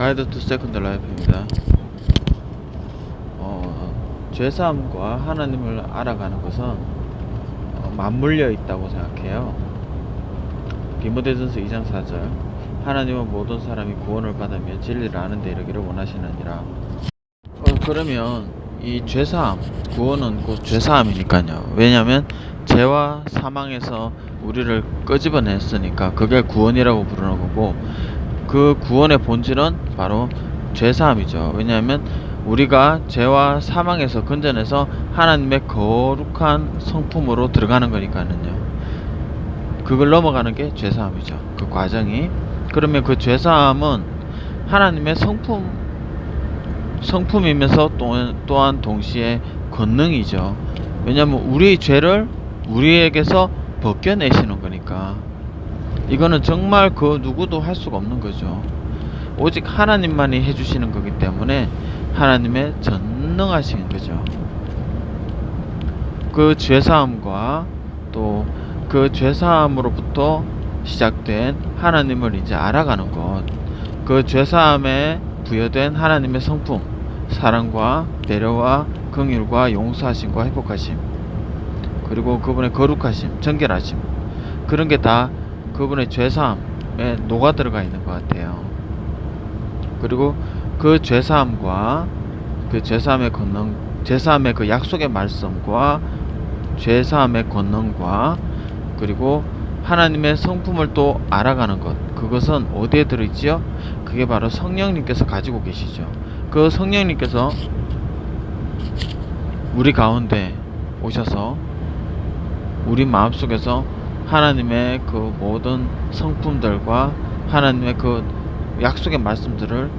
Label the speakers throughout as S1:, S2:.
S1: 가이드 투 세컨드 라이프입니다. 죄사함과 하나님을 알아가는 것은 맞물려 있다고 생각해요. 디모데전서 2장 4절 하나님은 모든 사람이 구원을 받으며 진리를 아는 데 이르기를 원하시느니라. 그러면 이 죄사함, 구원은 곧 죄사함이니까요. 왜냐하면 죄와 사망에서 우리를 끄집어냈으니까 그게 구원이라고 부르는 거고, 그 구원의 본질은 바로 죄사함이죠. 왜냐하면 우리가 죄와 사망에서 건져내서 하나님의 거룩한 성품으로 들어가는 거니까는요. 그걸 넘어가는 게 죄사함이죠. 그 과정이. 그러면 그 죄사함은 하나님의 성품이면서 또한 동시에 권능이죠. 왜냐하면 우리의 죄를 우리에게서 벗겨내시는 거니까. 이거는 정말 그 누구도 할 수가 없는 거죠. 오직 하나님만이 해주시는 거기 때문에 하나님의 전능하신 거죠. 그 죄사함과 또 그 죄사함으로부터 시작된 하나님을 이제 알아가는 것, 그 죄사함에 부여된 하나님의 성품, 사랑과 배려와 긍휼과 용서하심과 회복하심, 그리고 그분의 거룩하심, 정결하심, 그런 게 다 그분의 죄사함에 녹아 들어가 있는 것 같아요. 그리고 그 죄사함과 그 죄사함의 권능, 죄사함의 그 약속의 말씀과 죄사함의 권능과 그리고 하나님의 성품을 또 알아가는 것, 그것은 어디에 들어있지요? 그게 바로 성령님께서 가지고 계시죠. 그 성령님께서 우리 가운데 오셔서 우리 마음속에서 하나님의 그 모든 성품들과 하나님의 그 약속의 말씀들을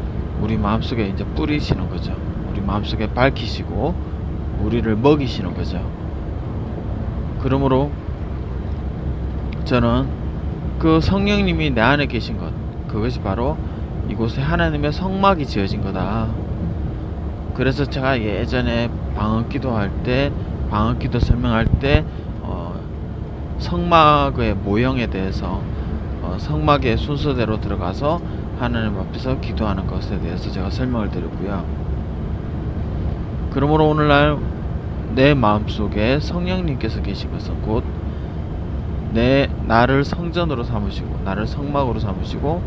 S1: 우리 마음속에 이제 뿌리시는 거죠. 우리 마음속에 밝히시고 우리를 먹이시는 거죠. 그러므로 저는 그 성령님이 내 안에 계신 것, 그것이 바로 이곳에 하나님의 성막이 지어진 거다. 그래서 제가 예전에 방언기도 할 때, 방언기도 설명할 때 성막의 모형에 대해서 성막의 순서대로 들어가서 하나님 앞에서 기도하는 것에 대해서 제가 설명을 드렸고요. 그러므로 오늘날 내 마음속에 성령님께서 계신 것은 곧 나를 성전으로 삼으시고 나를 성막으로 삼으시고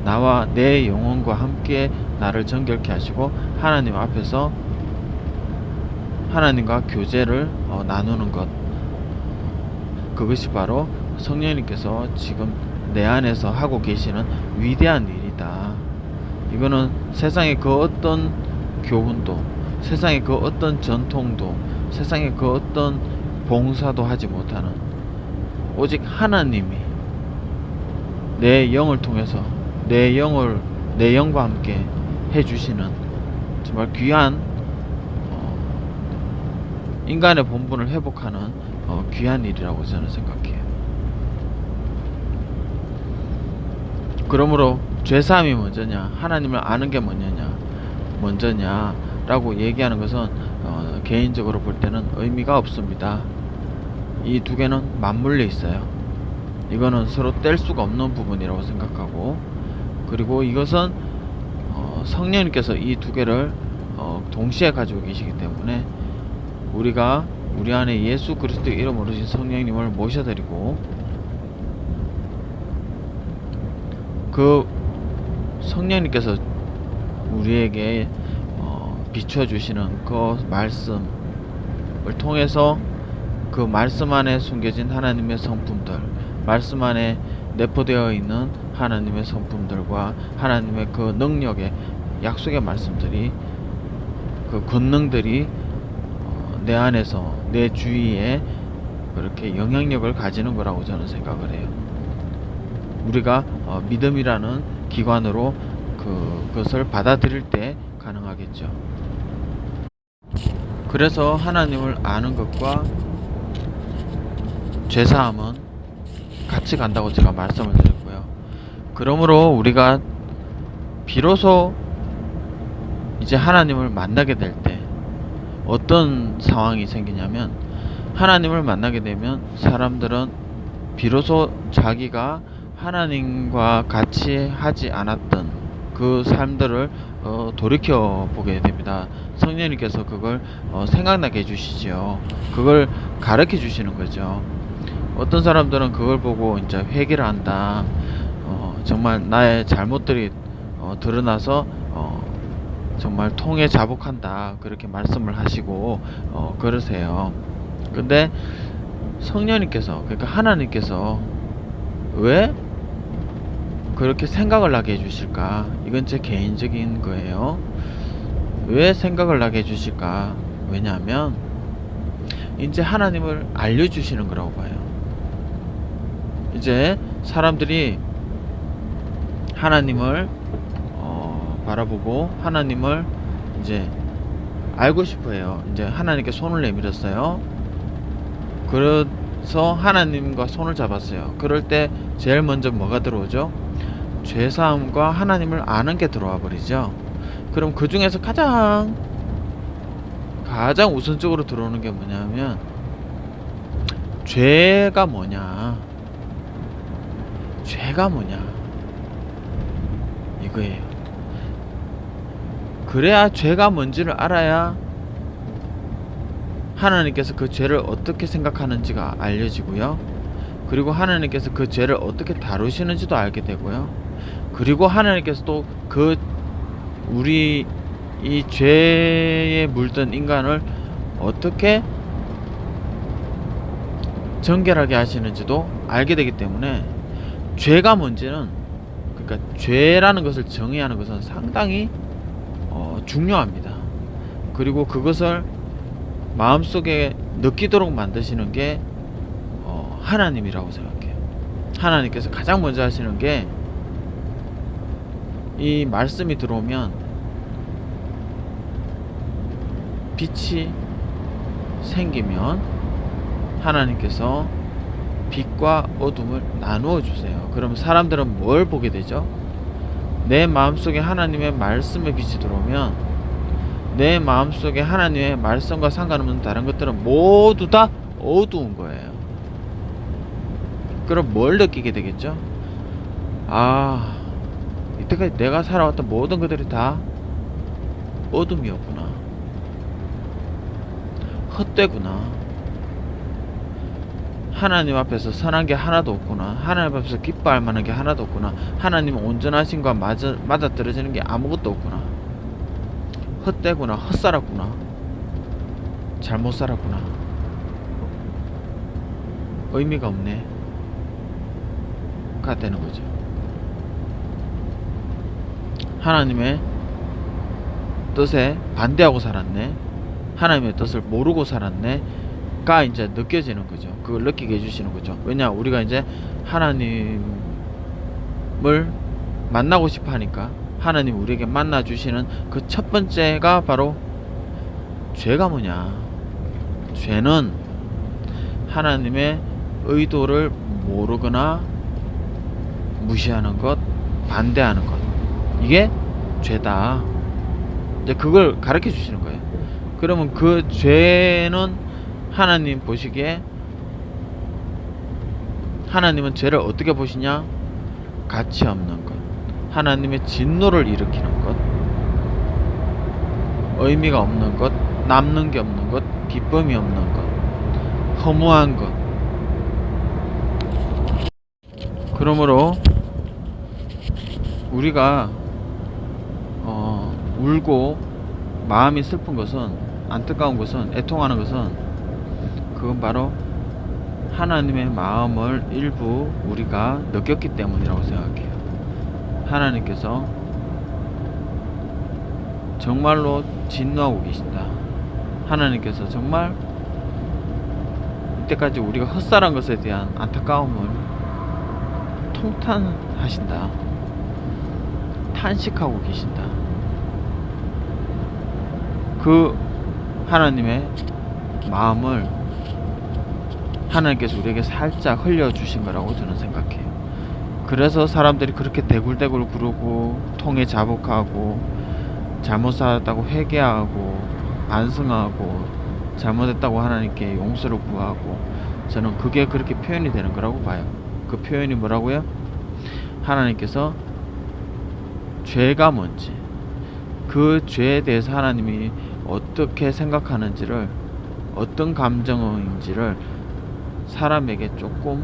S1: 나와 내 영혼과 함께 나를 정결케 하시고 하나님 앞에서 하나님과 교제를 나누는 것, 그것이 바로 성령님께서 지금 내 안에서 하고 계시는 위대한 일이다. 이거는 세상의 그 어떤 교훈도, 세상의 그 어떤 전통도, 세상의 그 어떤 봉사도 하지 못하는, 오직 하나님이 내 영을 통해서 내 영과 함께 해주시는 정말 귀한 인간의 본분을 회복하는 귀한 일이라고 저는 생각해요. 그러므로 죄사함이 먼저냐, 하나님을 아는 게 먼저냐 라고 얘기하는 것은 개인적으로 볼 때는 의미가 없습니다. 이 두 개는 맞물려 있어요. 이거는 서로 뗄 수가 없는 부분이라고 생각하고, 그리고 이것은 성령님께서 이 두 개를 동시에 가지고 계시기 때문에 우리가 우리 안에 예수 그리스도 이름으로 오신 성령님을 모셔드리고 그 성령님께서 우리에게 비춰주시는 그 말씀을 통해서 그 말씀 안에 숨겨진 하나님의 성품들, 말씀 안에 내포되어 있는 하나님의 성품들과 하나님의 그 능력의 약속의 말씀들이, 그 권능들이 내 안에서 내 주위에 그렇게 영향력을 가지는 거라고 저는 생각을 해요. 우리가 믿음이라는 기관으로 그것을 받아들일 때 가능하겠죠. 그래서 하나님을 아는 것과 죄사함은 같이 간다고 제가 말씀을 드렸고요. 그러므로 우리가 비로소 이제 하나님을 만나게 될 때 어떤 상황이 생기냐면, 하나님을 만나게 되면 사람들은 비로소 자기가 하나님과 같이 하지 않았던 그 삶들을 돌이켜 보게 됩니다. 성령님께서 그걸 생각나게 해주시지요. 그걸 가르쳐 주시는 거죠. 어떤 사람들은 그걸 보고 이제 회개를 한다. 정말 나의 잘못들이 드러나서 정말 통에 자복한다. 그렇게 말씀을 하시고 그러세요. 근데 성령님께서, 그러니까 하나님께서 왜 그렇게 생각을 나게 해주실까? 이건 제 개인적인 거예요. 왜 생각을 나게 해주실까? 왜냐하면 이제 하나님을 알려주시는 거라고 봐요. 이제 사람들이 하나님을 바라보고 하나님을 이제 알고 싶어해요. 이제 하나님께 손을 내밀었어요. 그래서 하나님과 손을 잡았어요. 그럴 때 제일 먼저 뭐가 들어오죠? 죄사함과 하나님을 아는 게 들어와 버리죠. 그럼 그 중에서 가장 우선적으로 들어오는 게 뭐냐면 죄가 뭐냐, 이거예요. 그래야 죄가 뭔지를 알아야 하나님께서 그 죄를 어떻게 생각하는지가 알려지고요. 그리고 하나님께서 그 죄를 어떻게 다루시는지도 알게 되고요. 그리고 하나님께서 또 그 우리 이 죄에 물든 인간을 어떻게 정결하게 하시는지도 알게 되기 때문에 죄가 뭔지는, 그러니까 죄라는 것을 정의하는 것은 상당히 중요합니다. 그리고 그것을 마음속에 느끼도록 만드시는 게 하나님이라고 생각해요. 하나님께서 가장 먼저 하시는 게, 이 말씀이 들어오면 빛이 생기면 하나님께서 빛과 어둠을 나누어 주세요. 그럼 사람들은 뭘 보게 되죠? 내 마음속에 하나님의 말씀의 빛이 들어오면 내 마음속에 하나님의 말씀과 상관없는 다른 것들은 모두 다 어두운 거예요. 그럼 뭘 느끼게 되겠죠? 이때까지 내가 살아왔던 모든 것들이 다 어둠이었구나, 헛되구나, 하나님 앞에서 선한 게 하나도 없구나, 하나님 앞에서 기뻐할 만한 게 하나도 없구나, 하나님 온전하신과 맞아떨어지는 게 아무것도 없구나, 헛되구나, 헛살았구나, 잘못 살았구나, 의미가 없네 가 되는 거죠. 하나님의 뜻에 반대하고 살았네, 하나님의 뜻을 모르고 살았네 가 이제 느껴지는 거죠. 그걸 느끼게 해주시는 거죠. 왜냐, 우리가 이제 하나님을 만나고 싶어 하니까 하나님 우리에게 만나 주시는 그 첫 번째가 바로 죄가 뭐냐. 죄는 하나님의 의도를 모르거나 무시하는 것, 반대하는 것, 이게 죄다. 이제 그걸 가르쳐 주시는 거예요. 그러면 그 죄는 하나님 보시기에, 하나님은 죄를 어떻게 보시냐? 가치 없는 것, 하나님의 진노를 일으키는 것, 의미가 없는 것, 남는 게 없는 것, 기쁨이 없는 것, 허무한 것. 그러므로 우리가 울고 마음이 슬픈 것은, 안타까운 것은, 애통하는 것은, 그건 바로 하나님의 마음을 일부 우리가 느꼈기 때문이라고 생각해요. 하나님께서 정말로 진노하고 계신다. 하나님께서 정말 이때까지 우리가 헛살한 것에 대한 안타까움을 통탄하신다. 탄식하고 계신다. 그 하나님의 마음을 하나님께서 우리에게 살짝 흘려주신 거라고 저는 생각해요. 그래서 사람들이 그렇게 대굴대굴 구르고 통에 자복하고 잘못 살았다고 회개하고 반성하고 잘못했다고 하나님께 용서를 구하고, 저는 그게 그렇게 표현이 되는 거라고 봐요. 그 표현이 뭐라고요? 하나님께서 죄가 뭔지, 그 죄에 대해서 하나님이 어떻게 생각하는지를, 어떤 감정인지를 사람에게 조금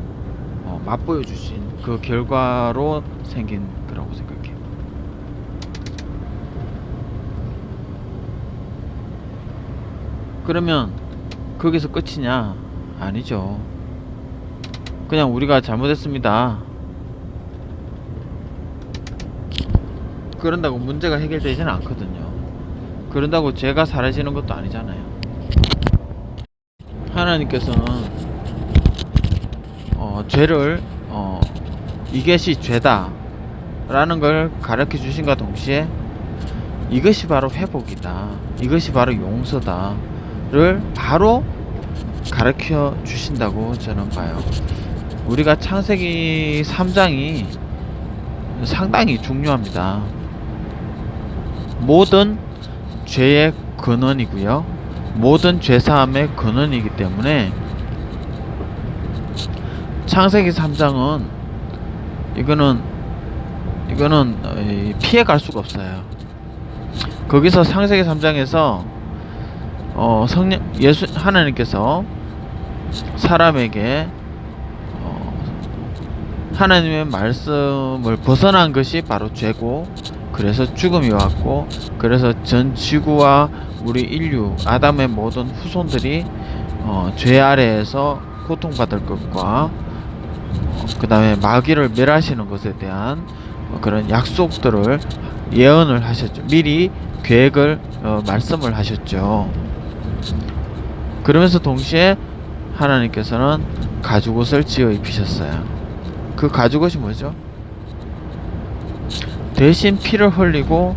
S1: 맛보여 주신 그 결과로 생긴 거라고 생각해요. 그러면 거기서 끝이냐? 아니죠. 그냥 우리가 잘못했습니다, 그런다고 문제가 해결되지는 않거든요. 그런다고 죄가 사라지는 것도 아니잖아요. 하나님께서는 죄를 이것이 죄다 라는 걸 가르쳐 주신과 동시에 이것이 바로 회복이다, 이것이 바로 용서다를 바로 가르쳐 주신다고 저는 봐요. 우리가 창세기 3장이 상당히 중요합니다. 모든 죄의 근원이고요, 모든 죄사함의 근원이기 때문에 창세기 3장은 이거는 피해갈 수가 없어요. 거기서 창세기 3장에서 하나님께서 사람에게 하나님의 말씀을 벗어난 것이 바로 죄고, 그래서 죽음이 왔고, 그래서 전 지구와 우리 인류 아담의 모든 후손들이 죄 아래에서 고통받을 것과 그 다음에 마귀를 멸하시는 것에 대한 그런 약속들을 예언을 하셨죠. 미리 계획을 말씀을 하셨죠. 그러면서 동시에 하나님께서는 가죽옷을 지어 입히셨어요. 그 가죽옷이 뭐죠? 대신 피를 흘리고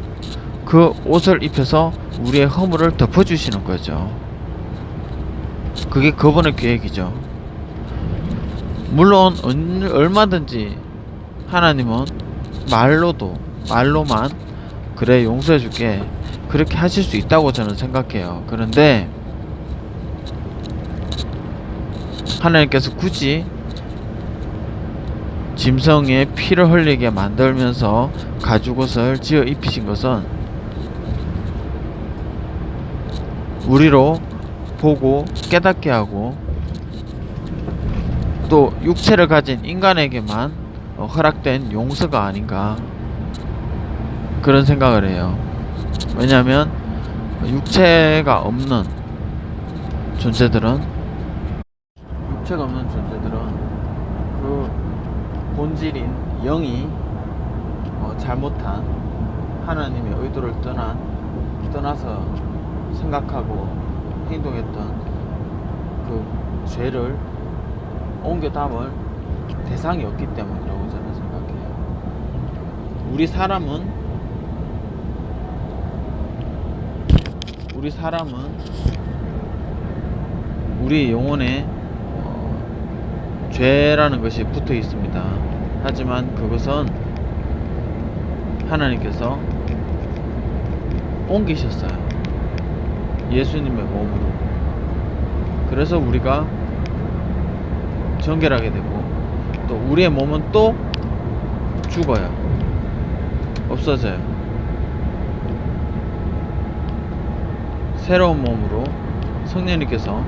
S1: 그 옷을 입혀서 우리의 허물을 덮어주시는 거죠. 그게 그분의 계획이죠. 물론 얼마든지 하나님은 말로만 그래 용서해줄게 그렇게 하실 수 있다고 저는 생각해요. 그런데 하나님께서 굳이 짐승의 피를 흘리게 만들면서 가죽옷을 지어 입히신 것은 우리로 보고 깨닫게 하고, 또 육체를 가진 인간에게만 허락된 용서가 아닌가, 그런 생각을 해요. 왜냐하면 육체가 없는 존재들은 그 본질인 영이 잘못한 하나님의 의도를 떠나서 생각하고 행동했던 그 죄를 옮겨 담을 대상이 없기 때문이라고 저는 생각해요. 우리 사람은 우리 영혼에 죄라는 것이 붙어 있습니다. 하지만 그것은 하나님께서 옮기셨어요. 예수님의 몸으로. 그래서 우리가 정결하게 되고, 또 우리의 몸은 또 죽어요. 없어져요. 새로운 몸으로 성령님께서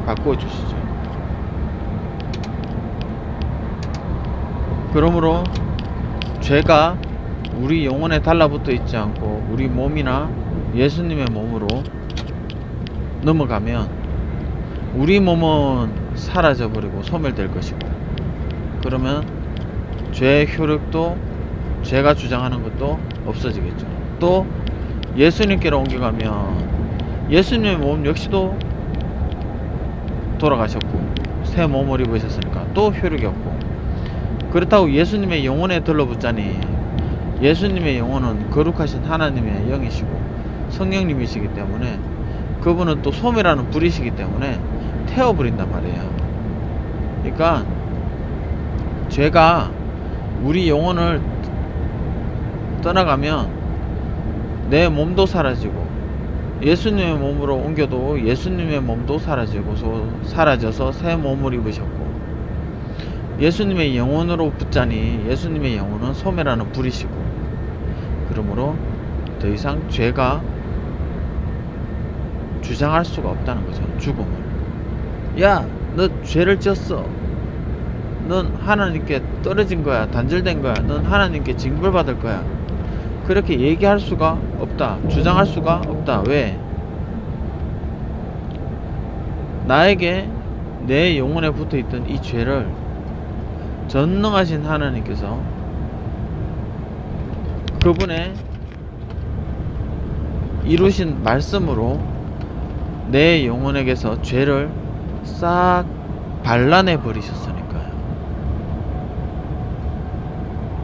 S1: 바꾸어 주시죠. 그러므로 죄가 우리 영혼에 달라붙어 있지 않고 우리 몸이나 예수님의 몸으로 넘어가면 우리 몸은 사라져버리고 소멸될 것이고, 그러면 죄의 효력도, 죄가 주장하는 것도 없어지겠죠. 또 예수님께로 옮겨가면 예수님의 몸 역시도 돌아가셨고 새 몸을 입으셨으니까 또 효력이 없고, 그렇다고 예수님의 영혼에 들러붙자니 예수님의 영혼은 거룩하신 하나님의 영이시고 성령님이시기 때문에 그분은 또 소멸하는 불이시기 때문에 태워버린단 말이에요. 그러니까 죄가 우리 영혼을 떠나가면 내 몸도 사라지고, 예수님의 몸으로 옮겨도 예수님의 몸도 사라져서 새 몸을 입으셨고, 예수님의 영혼으로 붙자니 예수님의 영혼은 소멸하는 불이시고, 그러므로 더 이상 죄가 주장할 수가 없다는 거죠. 죽음을. 야, 너 죄를 지었어. 넌 하나님께 떨어진 거야. 단절된 거야. 넌 하나님께 징벌받을 거야. 그렇게 얘기할 수가 없다. 주장할 수가 없다. 왜? 나에게 내 영혼에 붙어있던 이 죄를 전능하신 하나님께서 그분의 이루신 말씀으로 내 영혼에게서 죄를 싹 발라내 버리셨으니까요.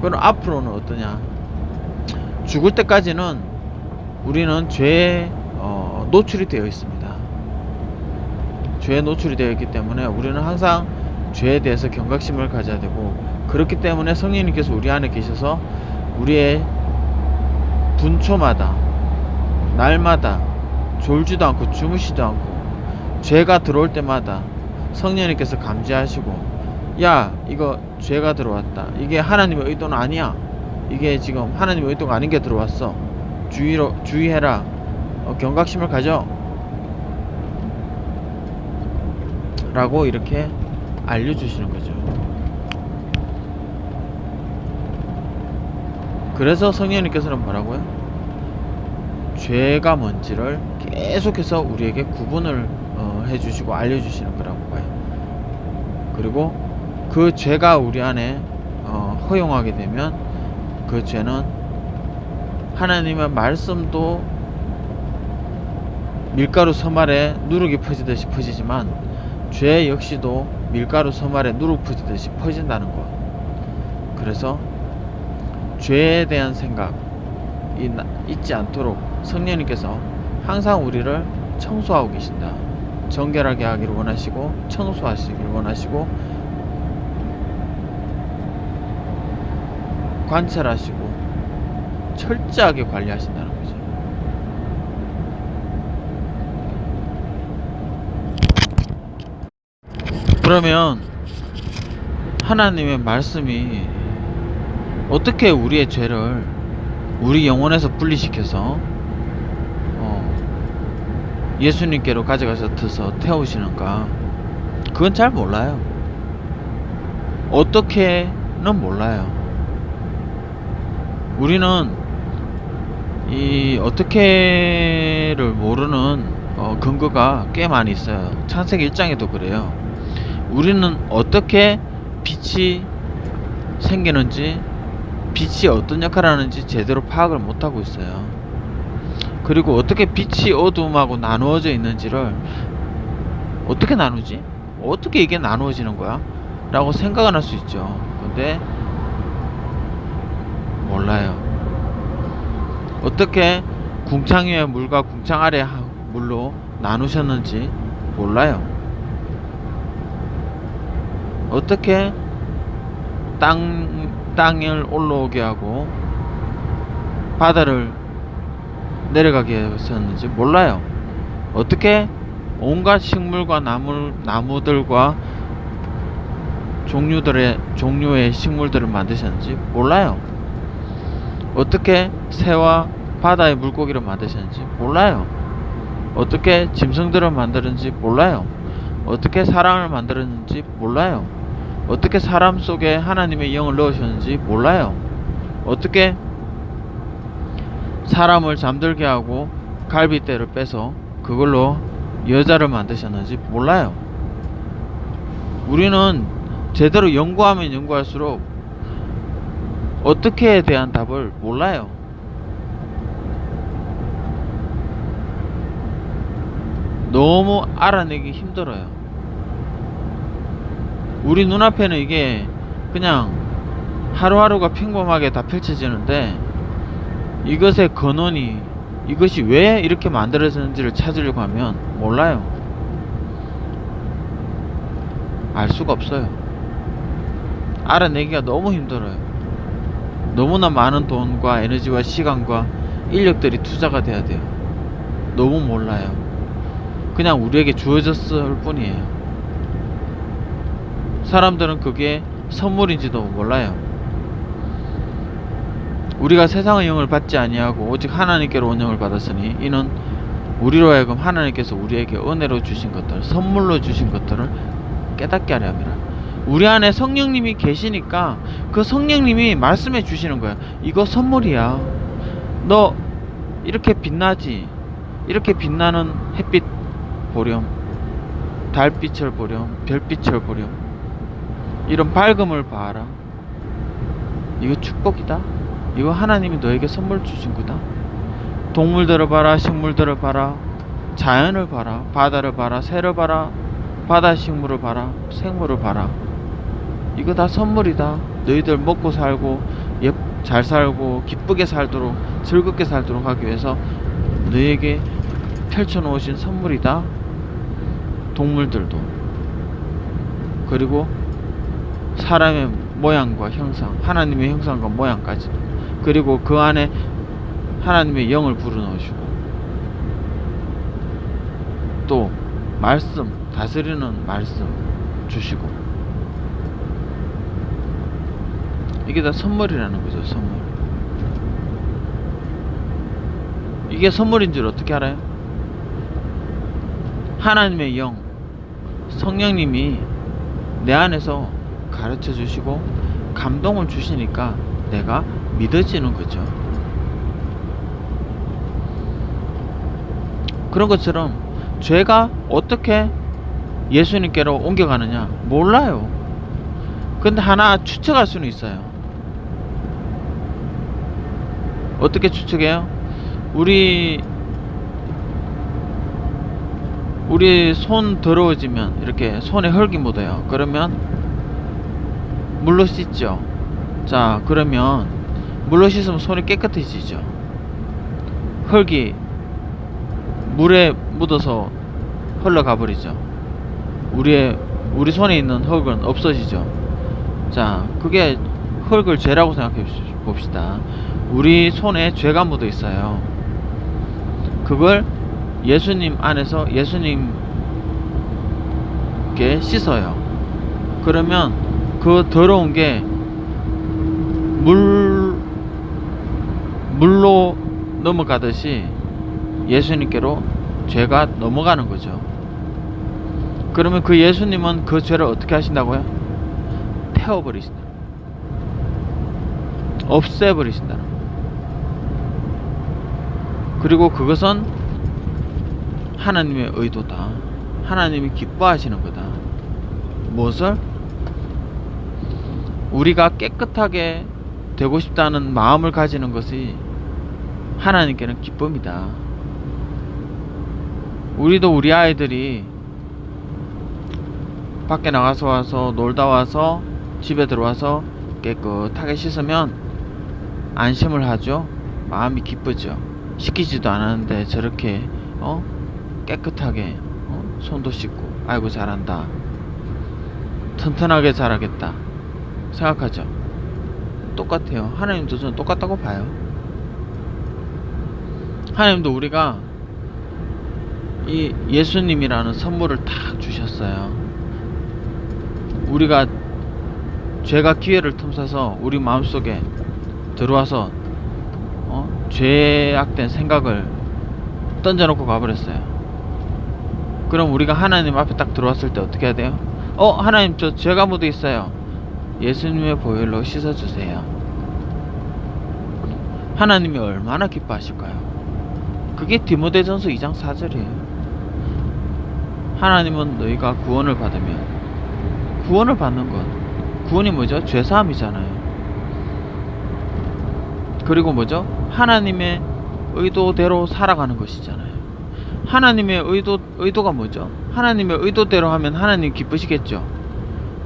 S1: 그럼 앞으로는 어떠냐? 죽을 때까지는 우리는 죄에 노출이 되어 있습니다. 죄에 노출이 되어 있기 때문에 우리는 항상 죄에 대해서 경각심을 가져야 되고, 그렇기 때문에 성령님께서 우리 안에 계셔서 우리의 분초마다 날마다 졸지도 않고 주무시도 않고 죄가 들어올 때마다 성령님께서 감지하시고, 야, 이거 죄가 들어왔다. 이게 하나님의 의도는 아니야. 이게 지금 하나님의 의도가 아닌 게 들어왔어. 주의해라. 경각심을 가져. 라고 이렇게 알려주시는 거죠. 그래서 성령님께서는 뭐라고요? 죄가 뭔지를 계속해서 우리에게 구분을 해주시고 알려주시는 거라고 봐요. 그리고 그 죄가 우리 안에 허용하게 되면 그 죄는 하나님의 말씀도 밀가루 섬알에 누룩이 퍼지듯이 퍼지지만 죄 역시도 밀가루 섬알에 누룩 퍼지듯이 퍼진다는 것. 그래서 죄에 대한 생각 잊지 않도록 성령님께서 항상 우리를 청소하고 계신다. 정결하게 하기를 원하시고 청소하시기를 원하시고 관찰하시고 철저하게 관리하신다는 거죠. 그러면 하나님의 말씀이 어떻게 우리의 죄를 우리 영혼에서 분리시켜서 예수님께로 가져가셔서 태우시는가? 그건 잘 몰라요. 어떻게는 몰라요. 우리는 이 어떻게를 모르는 근거가 꽤 많이 있어요. 창세기 1장에도 그래요. 우리는 어떻게 빛이 생기는지, 빛이 어떤 역할을 하는지 제대로 파악을 못하고 있어요. 그리고 어떻게 빛이 어둠하고 나누어져 있는지를 어떻게 나누지? 어떻게 이게 나누어지는 거야? 라고 생각은 할 수 있죠. 근데 몰라요. 어떻게 궁창 위의 물과 궁창 아래 물로 나누셨는지 몰라요. 어떻게 땅을 올라오게 하고 바다를 내려가게 하셨는지 몰라요. 어떻게 온갖 식물과 나무들과 종류의 식물들을 만드셨는지 몰라요. 어떻게 새와 바다의 물고기를 만드셨는지 몰라요. 어떻게 짐승들을 만드는지 몰라요. 어떻게 사람을 만들었는지 몰라요. 어떻게 사람 속에 하나님의 영을 넣으셨는지 몰라요. 어떻게 사람을 잠들게 하고 갈빗대를 빼서 그걸로 여자를 만드셨는지 몰라요. 우리는 제대로 연구하면 연구할수록 어떻게에 대한 답을 몰라요. 너무 알아내기 힘들어요. 우리 눈앞에는 이게 그냥 하루하루가 평범하게 다 펼쳐지는데, 이것의 근원이, 이것이 왜 이렇게 만들어졌는지를 찾으려고 하면 몰라요. 알 수가 없어요. 알아내기가 너무 힘들어요. 너무나 많은 돈과 에너지와 시간과 인력들이 투자가 돼야 돼요. 너무 몰라요. 그냥 우리에게 주어졌을 뿐이에요. 사람들은 그게 선물인지도 몰라요. 우리가 세상의 영을 받지 아니하고 오직 하나님께로 온 영을 받았으니 이는 우리로 하여금 하나님께서 우리에게 은혜로 주신 것들, 선물로 주신 것들을 깨닫게 하려 함이라. 우리 안에 성령님이 계시니까 그 성령님이 말씀해 주시는 거야. 이거 선물이야. 너 이렇게 빛나지? 이렇게 빛나는 햇빛 보렴, 달빛을 보렴, 별빛을 보렴. 이런 밝음을 봐라. 이거 축복이다. 이거 하나님이 너에게 선물 주신 거다. 동물들을 봐라, 식물들을 봐라, 자연을 봐라, 바다를 봐라, 새를 봐라, 바다 식물을 봐라, 생물을 봐라. 이거 다 선물이다. 너희들 먹고 살고 잘 살고 기쁘게 살도록, 즐겁게 살도록 하기 위해서 너에게 펼쳐놓으신 선물이다. 동물들도, 그리고 사람의 모양과 형상, 하나님의 형상과 모양까지도, 그리고 그 안에 하나님의 영을 불어넣으시고, 또 말씀, 다스리는 말씀 주시고, 이게 다 선물이라는 거죠. 선물. 이게 선물인 줄 어떻게 알아요? 하나님의 영, 성령님이 내 안에서 가르쳐 주시고 감동을 주시니까 내가 믿어지는 거죠. 그런 것처럼 죄가 어떻게 예수님께로 옮겨가느냐 몰라요. 근데 하나 추측할 수는 있어요. 어떻게 추측해요? 우리 손 더러워지면 이렇게 손에 흙이 묻어요. 그러면 물로 씻죠. 자, 그러면 물로 씻으면 손이 깨끗해지죠. 흙이 물에 묻어서 흘러가 버리죠. 우리 손에 있는 흙은 없어지죠. 자, 그게 흙을 죄라고 생각해 봅시다. 우리 손에 죄가 묻어 있어요. 그걸 예수님 안에서 예수님께 씻어요. 그러면 그 더러운 게 물로 넘어가듯이 예수님께로 죄가 넘어가는 거죠. 그러면 그 예수님은 그 죄를 어떻게 하신다고요? 태워버리신다. 없애버리신다. 그리고 그것은 하나님의 의도다. 하나님이 기뻐하시는 거다. 무엇을? 우리가 깨끗하게 되고 싶다는 마음을 가지는 것이 하나님께는 기쁨이다. 우리도 우리 아이들이 밖에 나가서 와서 놀다 와서 집에 들어와서 깨끗하게 씻으면 안심을 하죠. 마음이 기쁘죠. 시키지도 않았는데 저렇게 깨끗하게 손도 씻고 아이고 잘한다, 튼튼하게 자라겠다 생각하죠. 똑같아요. 하나님도 저는 똑같다고 봐요. 하나님도 우리가 이 예수님이라는 선물을 탁 주셨어요. 우리가 죄가 기회를 틈타서 우리 마음속에 들어와서 죄악된 생각을 던져놓고 가버렸어요. 그럼 우리가 하나님 앞에 딱 들어왔을 때 어떻게 해야 돼요? 하나님 저 죄가 묻어 있어요. 예수님의 보혈로 씻어주세요. 하나님이 얼마나 기뻐하실까요? 그게 디모데전서 2장 4절이에요. 하나님은 너희가 구원을 받으면, 구원을 받는 것, 구원이 뭐죠? 죄사함이잖아요. 그리고 뭐죠? 하나님의 의도대로 살아가는 것이잖아요. 하나님의 의도가 뭐죠? 하나님의 의도대로 하면 하나님 기쁘시겠죠.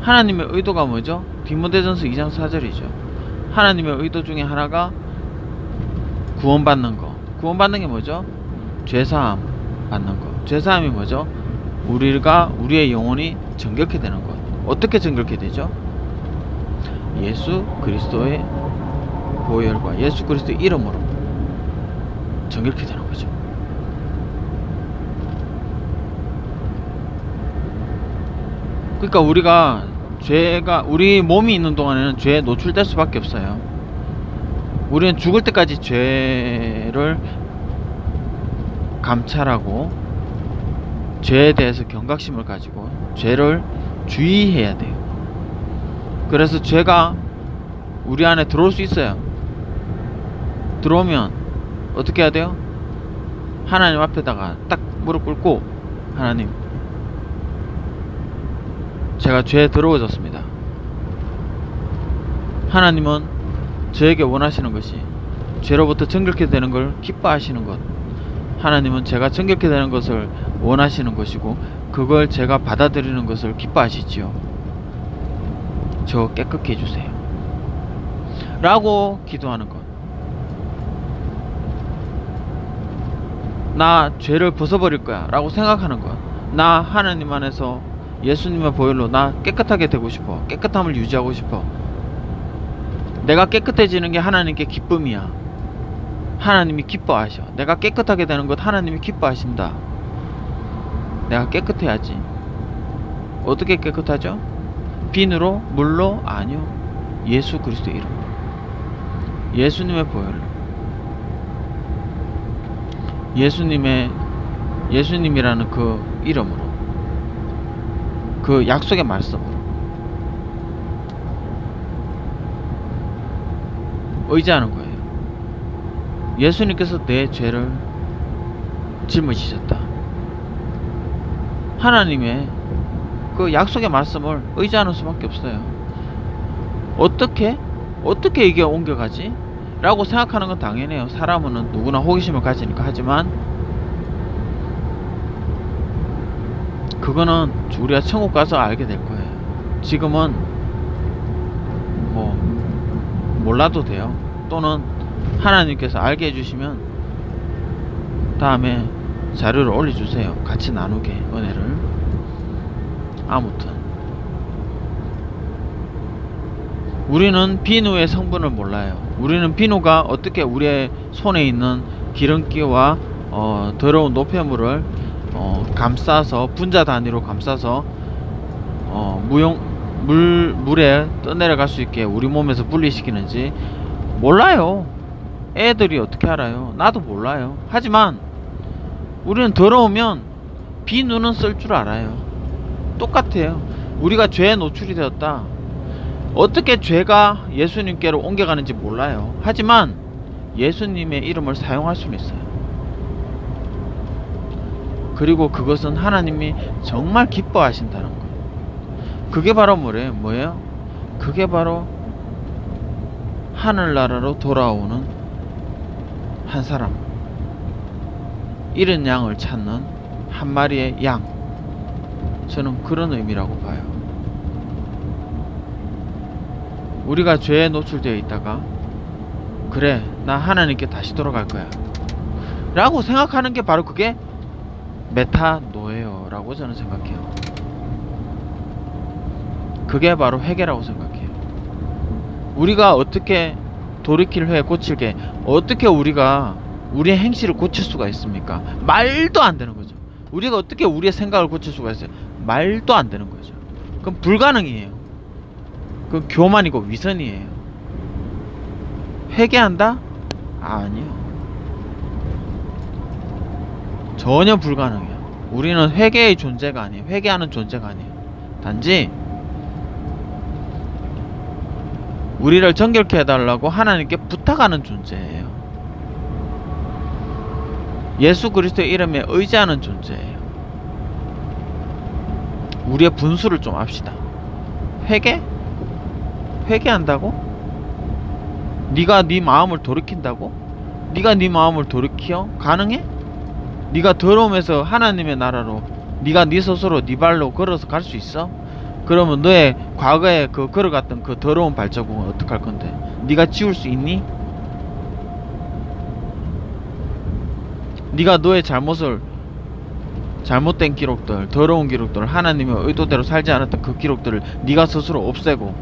S1: 하나님의 의도가 뭐죠? 디모데전서 2장 4절이죠. 하나님의 의도 중에 하나가 구원받는 거. 구원받는 게 뭐죠? 죄사함 받는 거. 죄사함이 뭐죠? 우리의 영혼이 정결케 되는 것. 어떻게 정결케 되죠? 예수 그리스도의 보혈과 예수 그리스도의 이름으로 정결케 되는 거죠. 그러니까 우리가 우리 몸이 있는 동안에는 죄에 노출될 수밖에 없어요. 우리는 죽을 때까지 죄를 감찰하고 죄에 대해서 경각심을 가지고 죄를 주의해야 돼요. 그래서 죄가 우리 안에 들어올 수 있어요. 들어오면 어떻게 해야 돼요? 하나님 앞에다가 딱 무릎 꿇고, 하나님, 제가 죄에 들어오졌습니다. 하나님은 저에게 원하시는 것이 죄로부터 정결케 되는 걸 기뻐하시는 것, 하나님은 제가 정결케 되는 것을 원하시는 것이고 그걸 제가 받아들이는 것을 기뻐하시지요. 저 깨끗게 해주세요 라고 기도하는 것. 나 죄를 벗어버릴 거야 라고 생각하는 것. 나 하나님 안에서 예수님의 보혈로 나 깨끗하게 되고 싶어. 깨끗함을 유지하고 싶어. 내가 깨끗해지는 게 하나님께 기쁨이야. 하나님이 기뻐하셔. 내가 깨끗하게 되는 것 하나님이 기뻐하신다. 내가 깨끗해야지. 어떻게 깨끗하죠? 비누로? 물로? 아니요. 예수 그리스도의 이름으로. 예수님의 보혈로. 예수님이라는 그 이름으로, 그 약속의 말씀으로 의지하는 거예요. 예수님께서 내 죄를 짊어지셨다. 하나님의 그 약속의 말씀을 의지하는 수밖에 없어요. 어떻게 이게 옮겨가지? 라고 생각하는 건 당연해요. 사람은 누구나 호기심을 가지니까. 하지만 그거는 우리가 천국 가서 알게 될 거예요. 지금은 뭐 몰라도 돼요. 또는 하나님께서 알게 해주시면 다음에 자료를 올려주세요. 같이 나누게, 은혜를. 아무튼 우리는 비누의 성분을 몰라요. 우리는 비누가 어떻게 우리의 손에 있는 기름기와 더러운 노폐물을 감싸서, 분자 단위로 감싸서 물에 떠내려갈 수 있게 우리 몸에서 분리시키는지 몰라요. 애들이 어떻게 알아요? 나도 몰라요. 하지만 우리는 더러우면 비누는 쓸 줄 알아요. 똑같아요. 우리가 죄에 노출이 되었다. 어떻게 죄가 예수님께로 옮겨가는지 몰라요. 하지만 예수님의 이름을 사용할 수는 있어요. 그리고 그것은 하나님이 정말 기뻐하신다는 거. 그게 바로 뭐예요? 그게 바로 하늘나라로 돌아오는 한 사람, 잃은 양을 찾는 한 마리의 양. 저는 그런 의미라고 봐요. 우리가 죄에 노출되어 있다가, 그래, 나 하나님께 다시 돌아갈 거야 라고 생각하는 게 바로 그게 메타노예요 라고 저는 생각해요. 그게 바로 회개라고 생각해요. 우리가 어떻게 돌이킬 후에 고칠게, 어떻게 우리가 우리의 행실을 고칠 수가 있습니까? 말도 안 되는 거죠. 우리가 어떻게 우리의 생각을 고칠 수가 있어요? 말도 안 되는 거죠. 그럼 불가능이에요. 그건 교만이고 위선이에요. 회개한다? 아니요. 전혀 불가능해요. 우리는 회개의 존재가 아니에요. 회개하는 존재가 아니에요. 단지 우리를 정결케 해달라고 하나님께 부탁하는 존재예요. 예수 그리스도의 이름에 의지하는 존재예요. 우리의 분수를 좀 압시다. 회개? 회개한다고? 네가 네 마음을 돌이킨다고? 네가 네 마음을 돌이켜? 가능해? 네가 더러움에서 하나님의 나라로 네가 네 스스로 네 발로 걸어서 갈 수 있어? 그러면 너의 과거에 그 걸어갔던 그 더러운 발자국은 어떡할 건데? 네가 지울 수 있니? 네가 너의 잘못된 기록들, 더러운 기록들, 하나님의 의도대로 살지 않았던 그 기록들을 네가 스스로 없애고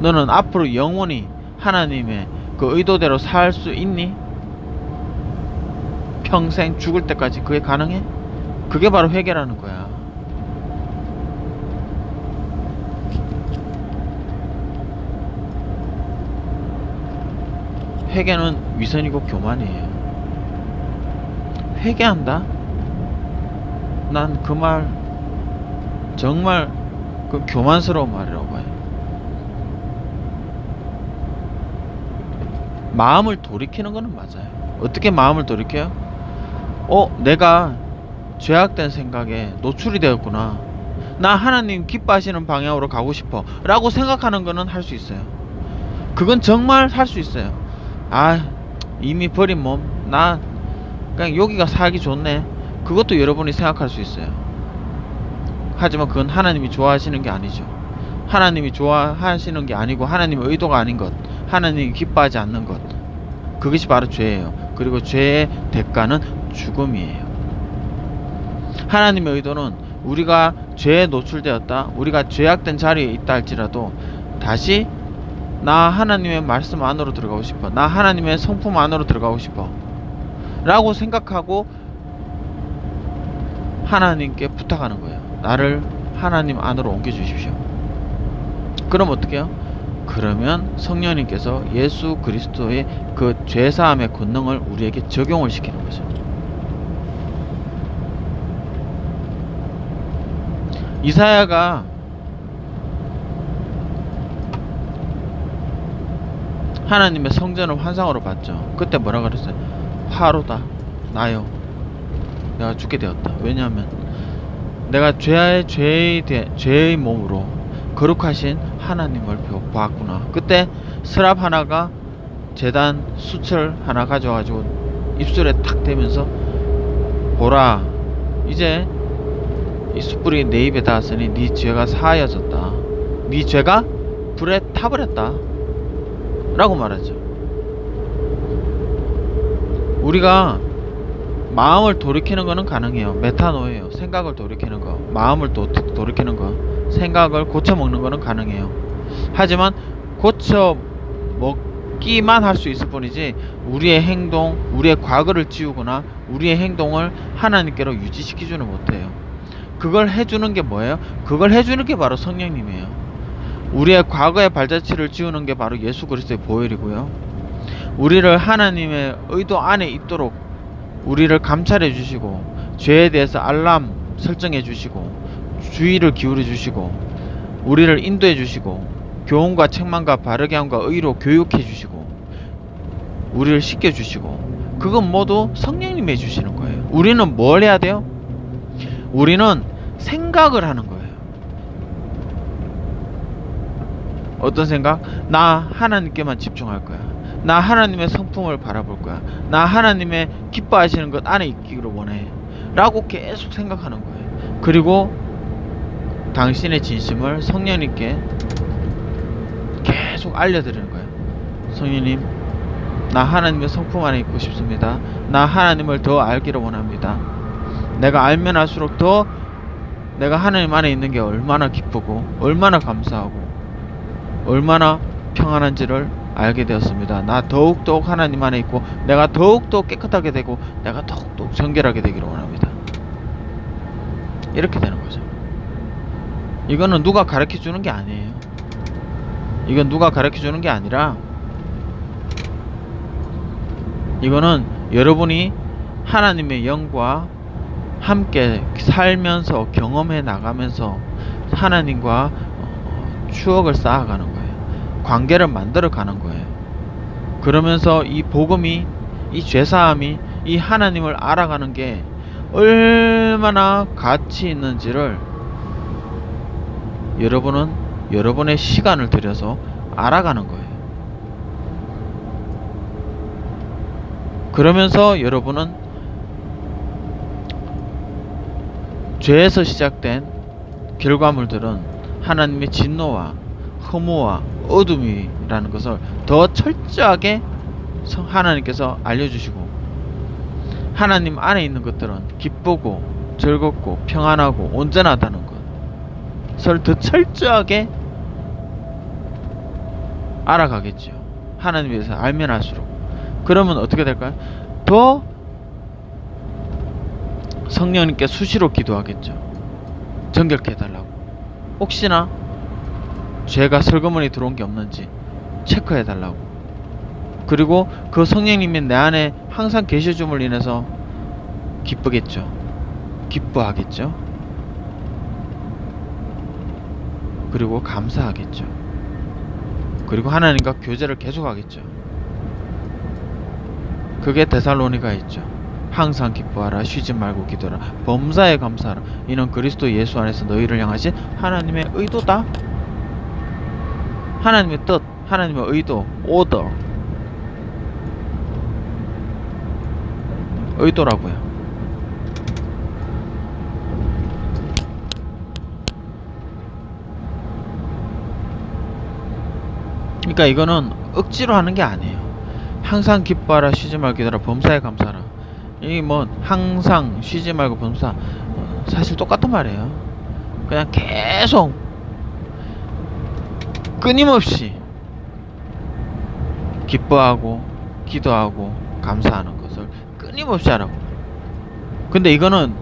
S1: 너는 앞으로 영원히 하나님의 그 의도대로 살 수 있니? 평생 죽을 때까지 그게 가능해? 그게 바로 회개라는 거야. 회개는 위선이고 교만이에요. 회개한다? 난 그 말 정말 그 교만스러운 말이라고 봐요. 마음을 돌이키는 거는 맞아요. 어떻게 마음을 돌이켜요? 내가 죄악된 생각에 노출이 되었구나. 나 하나님 기뻐하시는 방향으로 가고 싶어 라고 생각하는 거는 할 수 있어요. 그건 정말 할 수 있어요. 이미 버린 몸, 나 그냥 여기가 살기 좋네. 그것도 여러분이 생각할 수 있어요. 하지만 그건 하나님이 좋아하시는 게 아니죠. 하나님이 좋아하시는 게 아니고 하나님의 의도가 아닌 것, 하나님이 기뻐하지 않는 것, 그것이 바로 죄예요. 그리고 죄의 대가는 죽음이에요. 하나님의 의도는 우리가 죄에 노출되었다, 우리가 죄악된 자리에 있다 할지라도 다시 나 하나님의 말씀 안으로 들어가고 싶어, 나 하나님의 성품 안으로 들어가고 싶어 라고 생각하고 하나님께 부탁하는 거예요. 나를 하나님 안으로 옮겨주십시오. 그럼 어떻게 해요? 그러면 성령님께서 예수 그리스도의 그 죄사함의 권능을 우리에게 적용을 시키는 거죠. 이사야가 하나님의 성전을 환상으로 봤죠. 그때 뭐라 그랬어요? 화로다, 나요, 내가 죽게 되었다. 왜냐하면 내가 죄의 몸으로 거룩하신 하나님을 보았구나. 그때 스랍 하나가 제단 수철 하나 가져가지고 입술에 탁 대면서, 보라, 이제 이 숯불이 내 입에 닿았으니 네 죄가 사하여졌다. 네 죄가 불에 타버렸다 라고 말하죠. 우리가 마음을 돌이키는 거는 가능해요. 메타노예요. 생각을 돌이키는 거, 마음을 돌이키는 거, 생각을 고쳐먹는 거는 가능해요. 하지만 고쳐먹기만 할 수 있을 뿐이지 우리의 행동, 우리의 과거를 지우거나 우리의 행동을 하나님께로 유지시키지는 못해요. 그걸 해주는 게 뭐예요? 그걸 해주는 게 바로 성령님이에요. 우리의 과거의 발자취를 지우는 게 바로 예수 그리스도의 보혈이고요. 우리를 하나님의 의도 안에 있도록 우리를 감찰해 주시고, 죄에 대해서 알람 설정해 주시고, 주의를 기울여 주시고, 우리를 인도해 주시고, 교훈과 책망과 바르게 함과 의로 교육해 주시고, 우리를 씻겨 주시고, 그건 모두 성령님이 해 주시는 거예요. 우리는 뭘 해야 돼요? 우리는 생각을 하는 거예요. 어떤 생각? 나 하나님께만 집중할 거야. 나 하나님의 성품을 바라볼 거야. 나 하나님의 기뻐하시는 것 안에 있기를 원해 라고 계속 생각하는 거예요. 그리고 당신의 진심을 성령님께 계속 알려드리는 거예요. 성령님, 나 하나님의 성품 안에 있고 싶습니다. 나 하나님을 더 알기를 원합니다. 내가 알면 알수록 더 내가 하나님 안에 있는 게 얼마나 기쁘고 얼마나 감사하고 얼마나 평안한지를 알게 되었습니다. 나 더욱더욱 하나님 안에 있고 내가 더욱더 깨끗하게 되고 내가 더욱더 정결하게 되기를 원합니다. 이렇게 되는 거죠. 이거는 누가 가르쳐 주는 게 아니에요. 이건 누가 가르쳐 주는 게 아니라 이거는 여러분이 하나님의 영과 함께 살면서 경험해 나가면서 하나님과 추억을 쌓아가는 거예요. 관계를 만들어 가는 거예요. 그러면서 이 복음이, 이 죄사함이, 이 하나님을 알아가는 게 얼마나 가치 있는지를 여러분은 여러분의 시간을 들여서 알아가는 거예요. 그러면서 여러분은 죄에서 시작된 결과물들은 하나님의 진노와 허무와 어둠이라는 것을 더 철저하게 하나님께서 알려주시고, 하나님 안에 있는 것들은 기쁘고 즐겁고 평안하고 온전하다는 것을 더 철저하게 알아가겠죠. 하나님에 대해서 알면 알수록. 그러면 어떻게 될까요? 더 성령님께 수시로 기도하겠죠. 정결케 해달라고. 혹시나 죄가 슬그머니 들어온 게 없는지 체크해 달라고. 그리고 그 성령님이 내 안에 항상 계셔줌을 인해서 기쁘겠죠. 기뻐하겠죠. 그리고 감사하겠죠. 그리고 하나님과 교제를 계속하겠죠. 그게 데살로니가 있죠. 항상 기뻐하라, 쉬지 말고 기도하라, 범사에 감사하라. 이는 그리스도 예수 안에서 너희를 향하신 하나님의 의도다. 하나님의 뜻, 하나님의 의도, 오더, 의도라고요. 그러니까 이거는 억지로 하는 게 아니에요. 항상 기뻐하라, 쉬지 말고 기도하라, 범사에 감사하라. 이 뭐 항상 쉬지 말고 범사, 사실 똑같은 말이에요. 그냥 계속 끊임없이 기뻐하고 기도하고 감사하는 것을 끊임없이 하라고. 근데 이거는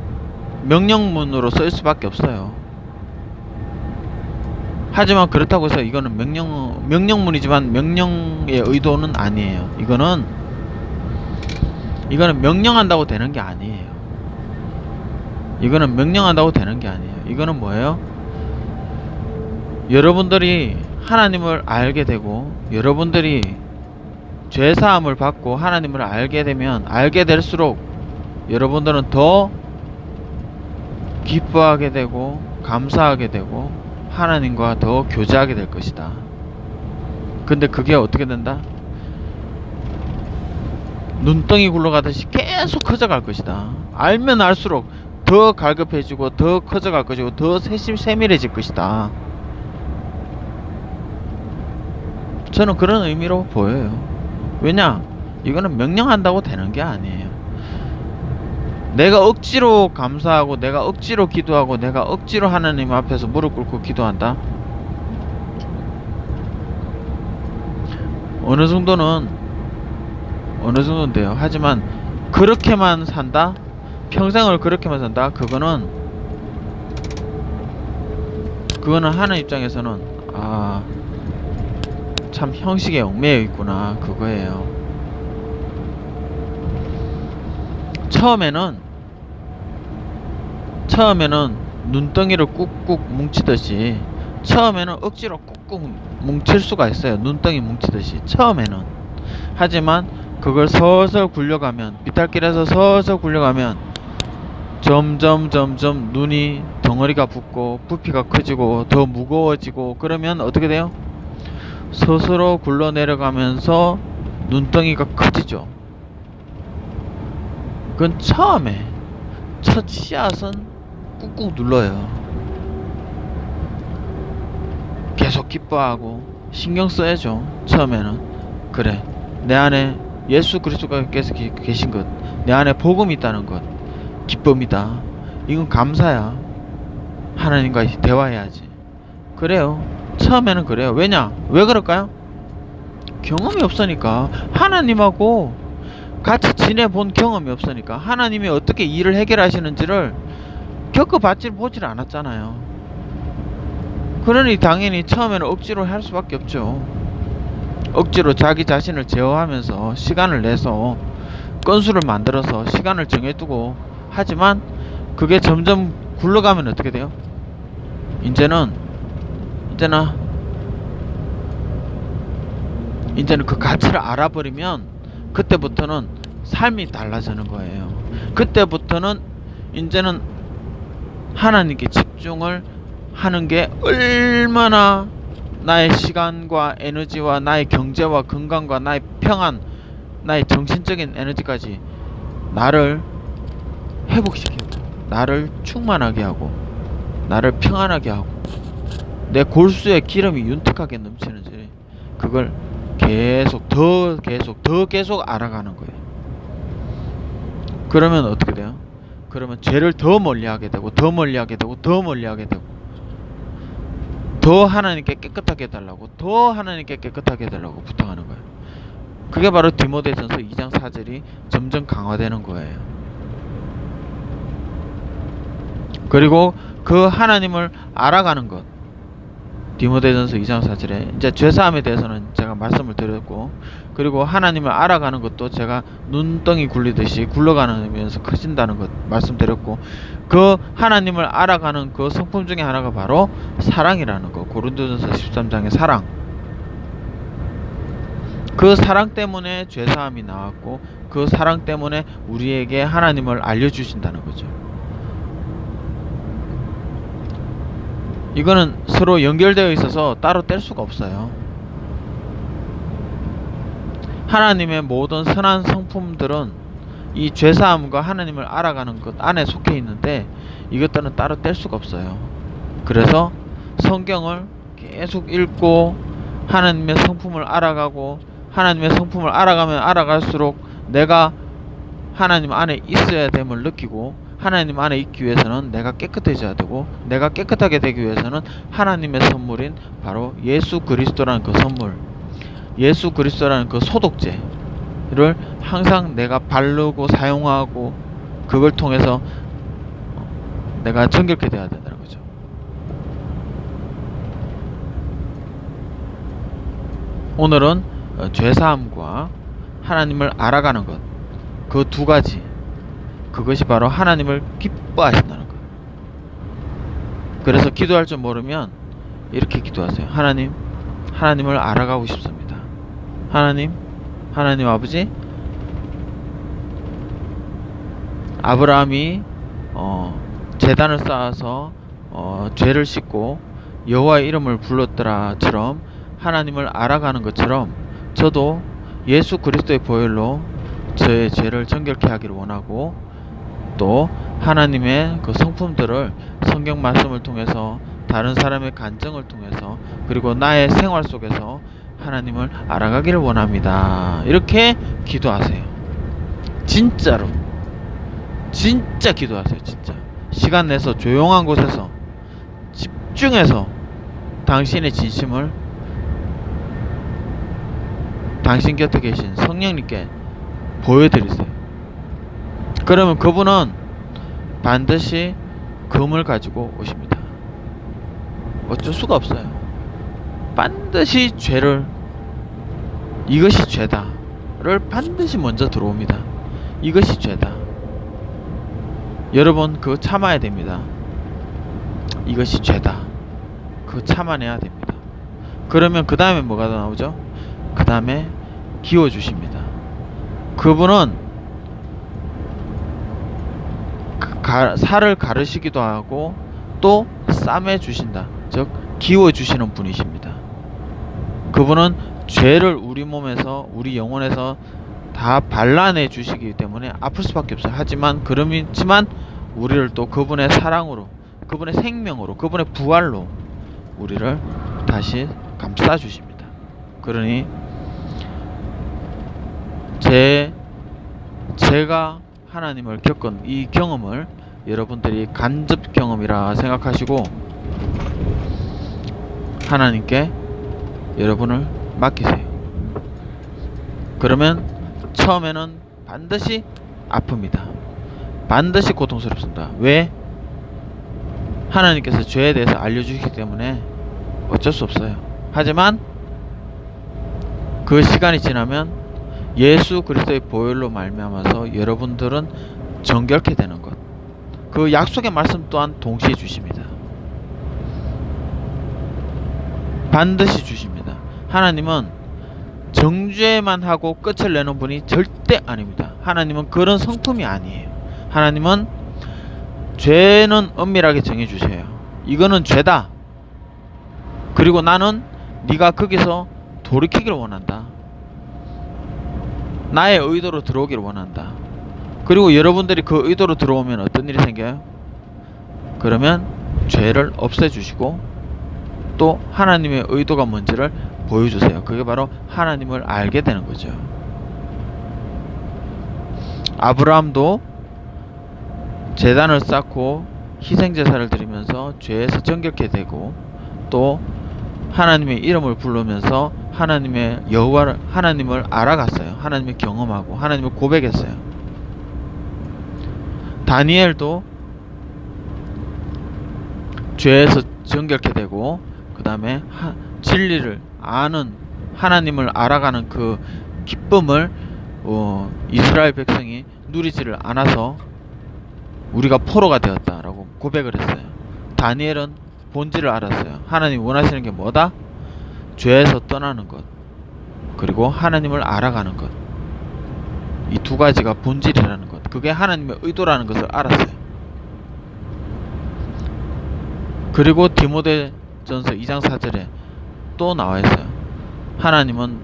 S1: 명령문으로 쓸 수밖에 없어요. 하지만 그렇다고 해서 이거는 명령문이지만 명령의 의도는 아니에요. 이거는 명령한다고 되는 게 아니에요. 이거는 명령한다고 되는 게 아니에요. 이거는 뭐예요? 여러분들이 하나님을 알게 되고 여러분들이 죄사함을 받고 하나님을 알게 되면 알게 될수록 여러분들은 더 기뻐하게 되고 감사하게 되고 하나님과 더 교제하게 될 것이다. 근데 그게 어떻게 된다? 눈덩이 굴러가듯이 계속 커져갈 것이다. 알면 알수록 더 갈급해지고 더 커져갈 것이고 더 세밀해질 것이다. 저는 그런 의미로 보여요. 왜냐? 이거는 명령한다고 되는 게 아니에요. 내가 억지로 감사하고 내가 억지로 기도하고 내가 억지로 하나님 앞에서 무릎 꿇고 기도한다? 어느 정도는 돼요. 하지만 그렇게만 산다? 평생을 그렇게만 산다? 그거는 하나님 입장에서는 참 형식에 얽매여 있구나, 그거예요. 처음에는 눈덩이를 꾹꾹 뭉치듯이 처음에는 억지로 꾹꾹 뭉칠 수가 있어요. 눈덩이 뭉치듯이 처음에는. 하지만 그걸 서서 굴려가면, 비탈길에서 서서 굴려가면 점점 눈이 덩어리가 붙고 부피가 커지고 더 무거워지고, 그러면 어떻게 돼요? 스스로 굴러 내려가면서 눈덩이가 커지죠. 그건 처음에 첫 씨앗은 꾹꾹 눌러요. 계속 기뻐하고 신경 써야죠. 처음에는. 그래, 내 안에 예수 그리스도께서 계신 것, 내 안에 복음이 있다는 것, 기쁨이다. 이건 감사야. 하나님과 대화해야지. 그래요. 처음에는 그래요. 왜냐? 왜 그럴까요? 경험이 없으니까. 하나님하고 같이 지내본 경험이 없으니까. 하나님이 어떻게 일을 해결하시는지를 보질 않았잖아요. 그러니 당연히 처음에는 억지로 할 수밖에 없죠. 억지로 자기 자신을 제어하면서 시간을 내서 건수를 만들어서 시간을 정해두고. 하지만 그게 점점 굴러가면 어떻게 돼요? 이제는 그 가치를 알아버리면 그때부터는 삶이 달라지는 거예요. 그때부터는 이제는 하나님께 집중을 하는 게 얼마나 나의 시간과 에너지와 나의 경제와 건강과 나의 평안, 나의 정신적인 에너지까지 나를 회복시키고 나를 충만하게 하고 나를 평안하게 하고 내 골수에 기름이 윤택하게 넘치는지, 그걸 계속 알아가는 거예요. 그러면 어떻게 돼요? 그러면 죄를 더 멀리하게 되고 더 멀리하게 되고 더 멀리하게 되고 더 하나님께 깨끗하게 해달라고 부탁하는 거예요. 그게 바로 디모데전서 2장 4절이 점점 강화되는 거예요. 그리고 그 하나님을 알아가는 것, 디모데전서 2장 4절에 이제 죄사함에 대해서는 제가 말씀을 드렸고, 그리고 하나님을 알아가는 것도 제가 눈덩이 굴리듯이 굴러가면서 커진다는 것 말씀드렸고, 그 하나님을 알아가는 그 성품 중에 하나가 바로 사랑이라는 거. 고린도전서 13장의 사랑. 그 사랑 때문에 죄사함이 나왔고, 그 사랑 때문에 우리에게 하나님을 알려주신다는 거죠. 이거는 서로 연결되어 있어서 따로 뗄 수가 없어요. 하나님의 모든 선한 성품들은 이 죄사함과 하나님을 알아가는 것 안에 속해 있는데, 이것들은 따로 뗄 수가 없어요. 그래서 성경을 계속 읽고 하나님의 성품을 알아가고, 하나님의 성품을 알아가면 알아갈수록 내가 하나님 안에 있어야 됨을 느끼고, 하나님 안에 있기 위해서는 내가 깨끗해져야 되고, 내가 깨끗하게 되기 위해서는 하나님의 선물인 바로 예수 그리스도라는 그 선물, 예수 그리스도라는 그 소독제를 항상 내가 바르고 사용하고, 그걸 통해서 내가 정결케 되어야 된다는 거죠. 오늘은 죄사함과 하나님을 알아가는 것, 그 두 가지, 그것이 바로 하나님을 기뻐하신다는 거예요. 그래서 기도할 줄 모르면 이렇게 기도하세요. 하나님을 알아가고 싶습니다. 하나님 아버지, 아브라함이 제단을 쌓아서 죄를 씻고 여호와의 이름을 불렀더라처럼 하나님을 알아가는 것처럼, 저도 예수 그리스도의 보혈로 저의 죄를 정결케 하기를 원하고, 또 하나님의 그 성품들을 성경 말씀을 통해서, 다른 사람의 간증을 통해서, 그리고 나의 생활 속에서 하나님을 알아가기를 원합니다. 이렇게 기도하세요. 진짜로, 진짜 기도하세요. 진짜 시간 내서 조용한 곳에서 집중해서 당신의 진심을 당신 곁에 계신 성령님께 보여드리세요. 그러면 그분은 반드시 금을 가지고 오십니다. 어쩔 수가 없어요. 반드시 죄를, 이것이 죄다를 반드시 먼저 들어옵니다. 이것이 죄다. 여러분, 그거 참아야 됩니다. 이것이 죄다. 그거 참아내야 됩니다. 그러면 그 다음에 뭐가 나오죠? 그 다음에 기워주십니다. 그분은 살을 가르시기도 하고 또 싸매주신다. 즉 기워주시는 분이십니다. 그분은 죄를 우리 몸에서, 우리 영혼에서 다 발라내 주시기 때문에 아플 수밖에 없어요. 하지만 그렇지만 우리를 또 그분의 사랑으로, 그분의 생명으로, 그분의 부활로 우리를 다시 감싸 주십니다. 그러니 제가 하나님을 겪은 이 경험을 여러분들이 간접 경험이라 생각하시고 하나님께 여러분을 맡기세요. 그러면 처음에는 반드시 아픕니다. 반드시 고통스럽습니다. 왜? 하나님께서 죄에 대해서 알려주시기 때문에 어쩔 수 없어요. 하지만 그 시간이 지나면 예수 그리스도의 보혈로 말미암아서 여러분들은 정결케 되는 것, 그 약속의 말씀 또한 동시에 주십니다. 반드시 주십니다. 하나님은 정죄만 하고 끝을 내는 분이 절대 아닙니다. 하나님은 그런 성품이 아니에요. 하나님은 죄는 엄밀하게 정해주셔요. 이거는 죄다. 그리고 나는 네가 거기서 돌이키기를 원한다. 나의 의도로 들어오기를 원한다. 그리고 여러분들이 그 의도로 들어오면 어떤 일이 생겨요? 그러면 죄를 없애주시고 또 하나님의 의도가 뭔지를 보여주세요. 그게 바로 하나님을 알게 되는 거죠. 아브라함도 제단을 쌓고 희생제사를 드리면서 죄에서 정결케 되고, 또 하나님의 이름을 부르면서 하나님의 여호와를, 하나님을 알아갔어요. 하나님을 경험하고 하나님을 고백했어요. 다니엘도 죄에서 정결케 되고 그 다음에 진리를 아는 하나님을 알아가는 그 기쁨을 이스라엘 백성이 누리지를 않아서 우리가 포로가 되었다라고 고백을 했어요. 다니엘은 본질을 알았어요. 하나님 원하시는 게 뭐다? 죄에서 떠나는 것, 그리고 하나님을 알아가는 것. 이 두 가지가 본질이라는 것, 그게 하나님의 의도라는 것을 알았어요. 그리고 디모데전서 2장 4절에 또 나와 있어요. 하나님은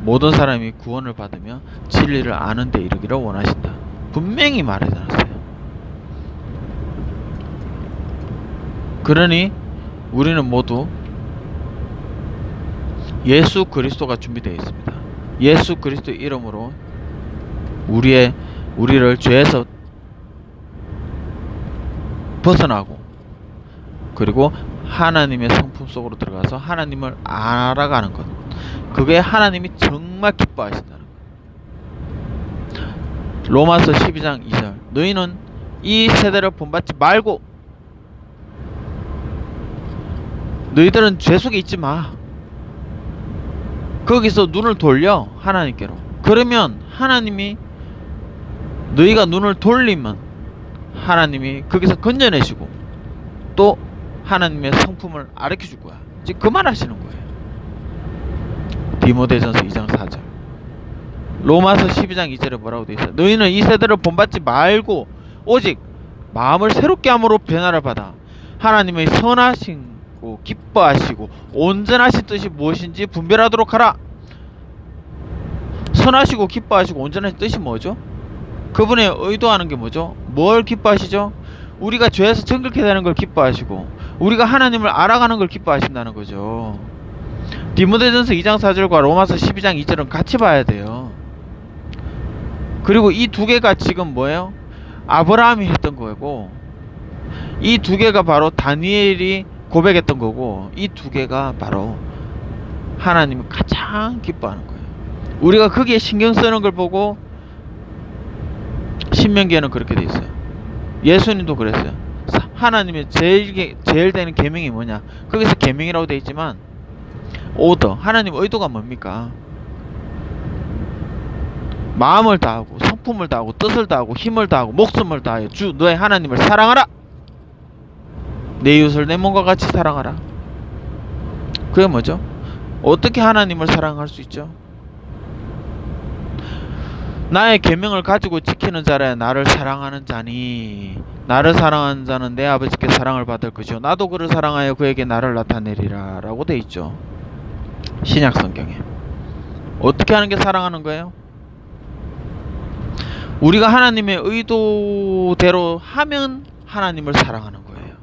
S1: 모든 사람이 구원을 받으며 진리를 아는 데 이르기를 원하신다. 분명히 말해놨어요. 그러니 우리는 모두 예수 그리스도가 준비되어 있습니다. 예수 그리스도의 이름으로 우리를 죄에서 벗어나고, 그리고 하나님의 성품 속으로 들어가서 하나님을 알아가는 것, 그게 하나님이 정말 기뻐하신다는 것. 로마서 12장 2절, 너희는 이 세대를 본받지 말고, 너희들은 죄 속에 있지 마. 거기서 눈을 돌려 하나님께로. 그러면 하나님이, 너희가 눈을 돌리면 하나님이 거기서 건져내시고 또 하나님의 성품을 알려줄 거야. 이제 그 말 하시는 거예요. 디모데전서 2장 4절, 로마서 12장 2절에 뭐라고 되어 있어요? 너희는 이 세대를 본받지 말고 오직 마음을 새롭게 함으로 변화를 받아 하나님의 선하시고 기뻐하시고 온전하신 뜻이 무엇인지 분별하도록 하라. 선하시고 기뻐하시고 온전하신 뜻이 뭐죠? 그분의 의도하는 게 뭐죠? 뭘 기뻐하시죠? 우리가 죄에서 정결케 되는 걸 기뻐하시고 우리가 하나님을 알아가는 걸 기뻐하신다는 거죠. 디모데전서 2장 4절과 로마서 12장 2절은 같이 봐야 돼요. 그리고 이 두 개가 지금 뭐예요? 아브라함이 했던 거고, 이 두 개가 바로 다니엘이 고백했던 거고, 이 두 개가 바로 하나님이 가장 기뻐하는 거예요. 우리가 거기에 신경 쓰는 걸 보고 신명기에는 그렇게 돼 있어요. 예수님도 그랬어요. 하나님의 제일 되는 계명이 뭐냐? 거기서 계명이라고 돼 있지만 오더, 하나님 의도가 뭡니까? 마음을 다하고 성품을 다하고 뜻을 다하고 힘을 다하고 목숨을 다하여 주 너의 하나님을 사랑하라. 내 이웃을 내 몸과 같이 사랑하라. 그게 뭐죠? 어떻게 하나님을 사랑할 수 있죠? 나의 계명을 가지고 지키는 자라 나를 사랑하는 자니, 나를 사랑하는 자는 내 아버지께 사랑을 받을 것이요 나도 그를 사랑하여 그에게 나를 나타내리라 라고 돼 있죠. 신약 성경에. 어떻게 하는 게 사랑하는 거예요? 우리가 하나님의 의도대로 하면 하나님을 사랑하는 거예요.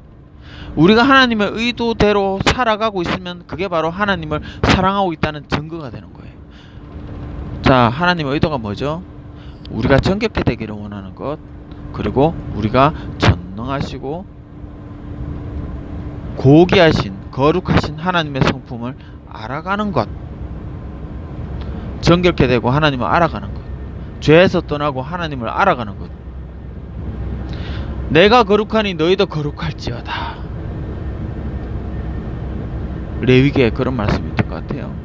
S1: 우리가 하나님의 의도대로 살아가고 있으면 그게 바로 하나님을 사랑하고 있다는 증거가 되는 거예요. 자, 하나님의 의도가 뭐죠? 우리가 정결케 되기를 원하는 것, 그리고 우리가 전능하시고 고귀하신 거룩하신 하나님의 성품을 알아가는 것, 정결케 되고 하나님을 알아가는 것, 죄에서 떠나고 하나님을 알아가는 것. 내가 거룩하니 너희도 거룩할지어다. 레위기에 그런 말씀이 있던 것 같아요.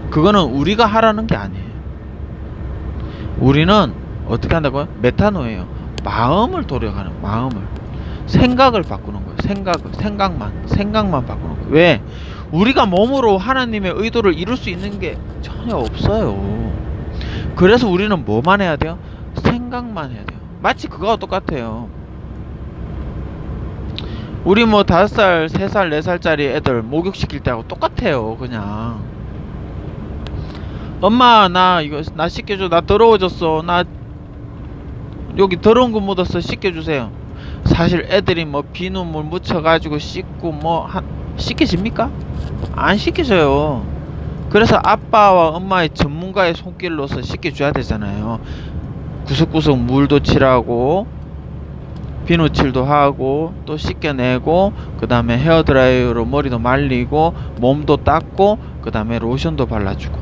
S1: 그거는 우리가 하라는 게 아니에요. 우리는 어떻게 한다고요? 메타노예요. 마음을 도려가는, 마음을, 생각을 바꾸는 거예요. 생각만 바꾸는 거예요. 왜? 우리가 몸으로 하나님의 의도를 이룰 수 있는 게 전혀 없어요. 그래서 우리는 뭐만 해야 돼요? 생각만 해야 돼요. 마치 그거와 똑같아요. 우리 뭐 5살, 3살, 4살짜리 애들 목욕시킬 때하고 똑같아요. 그냥 엄마 나 씻겨줘. 나 더러워졌어. 나 여기 더러운 거 묻었어. 씻겨주세요. 사실 애들이 뭐 비눗물 묻혀가지고 씻고 뭐 씻겨집니까? 안 씻겨져요. 그래서 아빠와 엄마의 전문가의 손길로서 씻겨줘야 되잖아요. 구석구석 물도 칠하고 비누칠도 하고 또 씻겨내고, 그 다음에 헤어드라이어로 머리도 말리고 몸도 닦고 그 다음에 로션도 발라주고,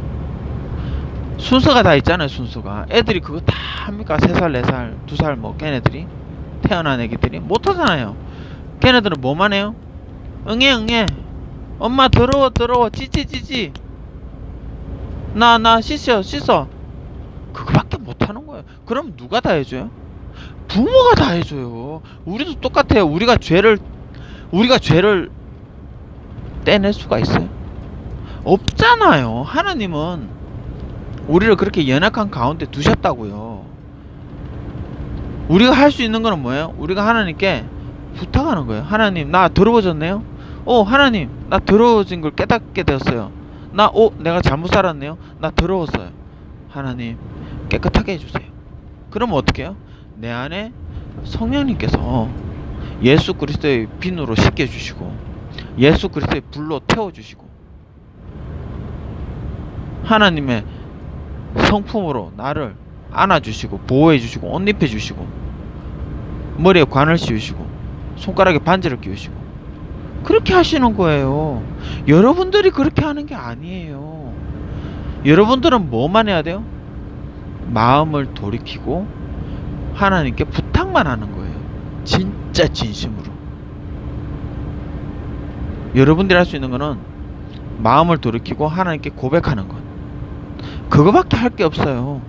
S1: 순서가 다 있잖아요. 순서가. 애들이 그거 다 합니까? 3살 4살 2살 뭐 걔네들이 태어난 애기들이 못하잖아요. 걔네들은 뭐만 해요? 응애 응애. 엄마 더러워 찌찌찌찌. 나 씻어. 그거밖에 못하는 거예요. 그럼 누가 다 해줘요? 부모가 다 해줘요. 우리도 똑같아요. 우리가 죄를 떼낼 수가 있어요? 없잖아요. 하나님은 우리를 그렇게 연약한 가운데 두셨다고요. 우리가 할 수 있는 거는 뭐예요? 우리가 하나님께 부탁하는 거예요. 하나님, 나 더러워졌네요. 하나님, 나 더러워진 걸 깨닫게 되었어요. 내가 잘못 살았네요. 나 더러웠어요. 하나님, 깨끗하게 해주세요. 그러면 어떻게 해요? 내 안에 성령님께서 예수 그리스도의 비누로 씻겨주시고, 예수 그리스도의 불로 태워주시고, 하나님의 성품으로 나를 안아주시고, 보호해주시고, 옷 입혀주시고, 머리에 관을 씌우시고, 손가락에 반지를 끼우시고, 그렇게 하시는 거예요. 여러분들이 그렇게 하는 게 아니에요. 여러분들은 뭐만 해야 돼요? 마음을 돌이키고 하나님께 부탁만 하는 거예요. 진짜 진심으로. 여러분들이 할 수 있는 거는 마음을 돌이키고 하나님께 고백하는 것. 그거밖에 할 게 없어요.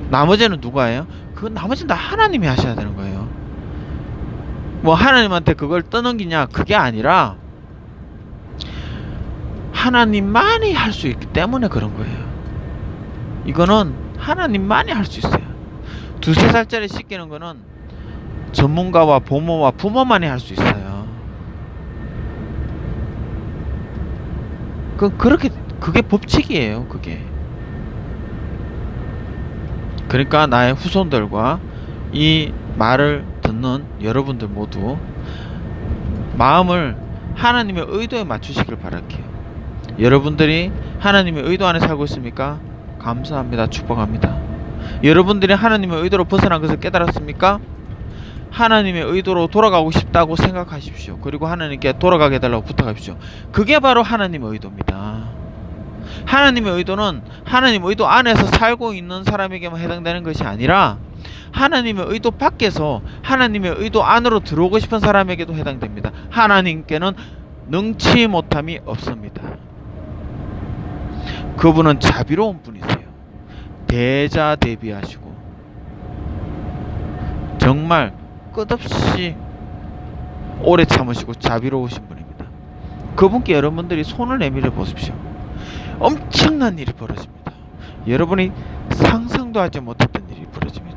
S1: 나머지는 누가 해요? 그 나머지는 다 하나님이 하셔야 되는 거예요. 뭐 하나님한테 그걸 떠넘기냐, 그게 아니라 하나님만이 할 수 있기 때문에 그런 거예요. 이거는 하나님만이 할 수 있어요. 2-3살짜리 씻기는 거는 전문가와 보모와 부모만이 할 수 있어요. 그게 법칙이에요. 그게. 그러니까 나의 후손들과 이 말을 듣는 여러분들 모두 마음을 하나님의 의도에 맞추시길 바랄게요. 여러분들이 하나님의 의도 안에 살고 있습니까? 감사합니다. 축복합니다. 여러분들이 하나님의 의도로 벗어난 것을 깨달았습니까? 하나님의 의도로 돌아가고 싶다고 생각하십시오. 그리고 하나님께 돌아가게 해달라고 부탁하십시오. 그게 바로 하나님의 의도입니다. 하나님의 의도는 하나님의 의도 안에서 살고 있는 사람에게만 해당되는 것이 아니라 하나님의 의도 밖에서 하나님의 의도 안으로 들어오고 싶은 사람에게도 해당됩니다. 하나님께는 능치 못함이 없습니다. 그분은 자비로운 분이세요. 대자대비하시고 정말 끝없이 오래 참으시고 자비로우신 분입니다. 그분께 여러분들이 손을 내밀어 보십시오. 엄청난 일이 벌어집니다. 여러분이 상상도 하지 못했던 일이 벌어집니다.